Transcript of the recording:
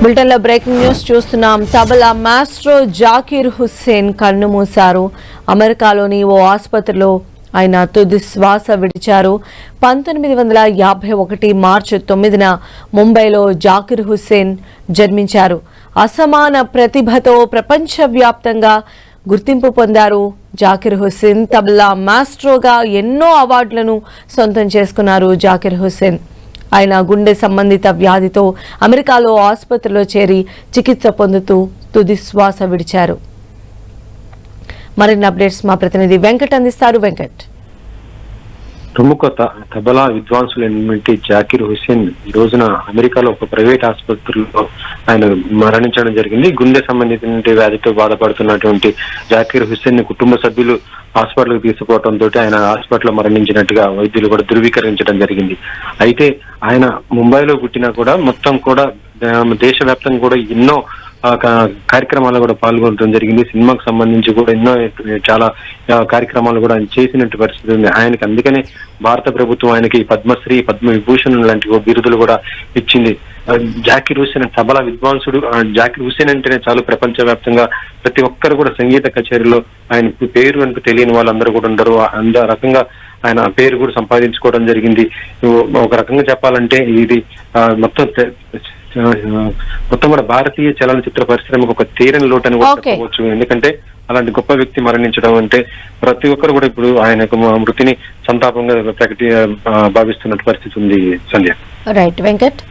బులెటిన్లో breaking news చూస్తున్నాం. Tabla maestro Zakir Hussain కన్నుమూశారు. అమెరికాలోని ఓ ఆసుపత్రిలో ఆయన తుది శ్వాస విడిచారు. 1951 మార్చి 9న ముంబైలో జాకీర్ హుస్సేన్ జన్మించారు. అసమాన ప్రతిభతో ప్రపంచవ్యాప్తంగా గుర్తింపు పొందారు. జాకీర్ హుస్సేన్ తబలా మాస్ట్రోగా ఎన్నో అవార్డులను సొంతం చేసుకున్నారు. జాకీర్ హుస్సేన్ ఆయన గుండె సంబంధిత వ్యాధితో అమెరికాలో ఆసుపత్రిలో చేరి చికిత్స పొందుతూ తుది శ్వాస విడిచారు. మరిన్ని అప్డేట్స్ మా ప్రతినిధి వెంకట్ అందిస్తారు. వెంకట్, ప్రముఖ తబలా విద్వాంసులైనటువంటి జాకీర్ హుస్సేన్ ఈ రోజున అమెరికాలో ఒక ప్రైవేట్ ఆసుపత్రిలో ఆయన మరణించడం జరిగింది. గుండె సంబంధించిన వ్యాధితో బాధపడుతున్నటువంటి జాకీర్ హుస్సేన్ ని కుటుంబ సభ్యులు హాస్పిటల్కి తీసుకుపోవడంతో ఆయన హాస్పిటల్లో మరణించినట్టుగా వైద్యులు కూడా ధృవీకరించడం జరిగింది. అయితే ఆయన ముంబైలో పుట్టినా కూడా మొత్తం కూడా దేశవ్యాప్తంగా కూడా ఎన్నో కార్యక్రమాలు కూడా పాల్గొనడం జరిగింది. సినిమాకు సంబంధించి కూడా ఎన్నో చాలా కార్యక్రమాలు కూడా ఆయన చేసినట్టు పరిస్థితి ఉంది. ఆయనకి అందుకనే భారత ప్రభుత్వం ఆయనకి పద్మశ్రీ, పద్మవిభూషణ్ లాంటి బిరుదులు కూడా ఇచ్చింది. జాకీర్ హుస్సేన్ తబలా విద్వాంసుడు. జాకీర్ హుస్సేన్ అంటేనే చాలు ప్రపంచవ్యాప్తంగా ప్రతి ఒక్కరు కూడా సంగీత కచేరీలో ఆయన పేరు అంటూ తెలియని వాళ్ళందరూ కూడా ఉండరు. అంద రకంగా ఆయన పేరు కూడా సంపాదించుకోవడం జరిగింది. ఒక రకంగా చెప్పాలంటే ఇది మొత్తం కూడా భారతీయ చలనచిత్ర పరిశ్రమకు ఒక తీరని లోటు అని కూడా చెప్పవచ్చు. ఎందుకంటే అలాంటి గొప్ప వ్యక్తి మరణించడం అంటే ప్రతి ఒక్కరు కూడా ఇప్పుడు ఆయన మృతిని సంతాపంగా భావిస్తున్నట్టు పరిస్థితి ఉంది. సంధ్య. రైట్ వెంకట్.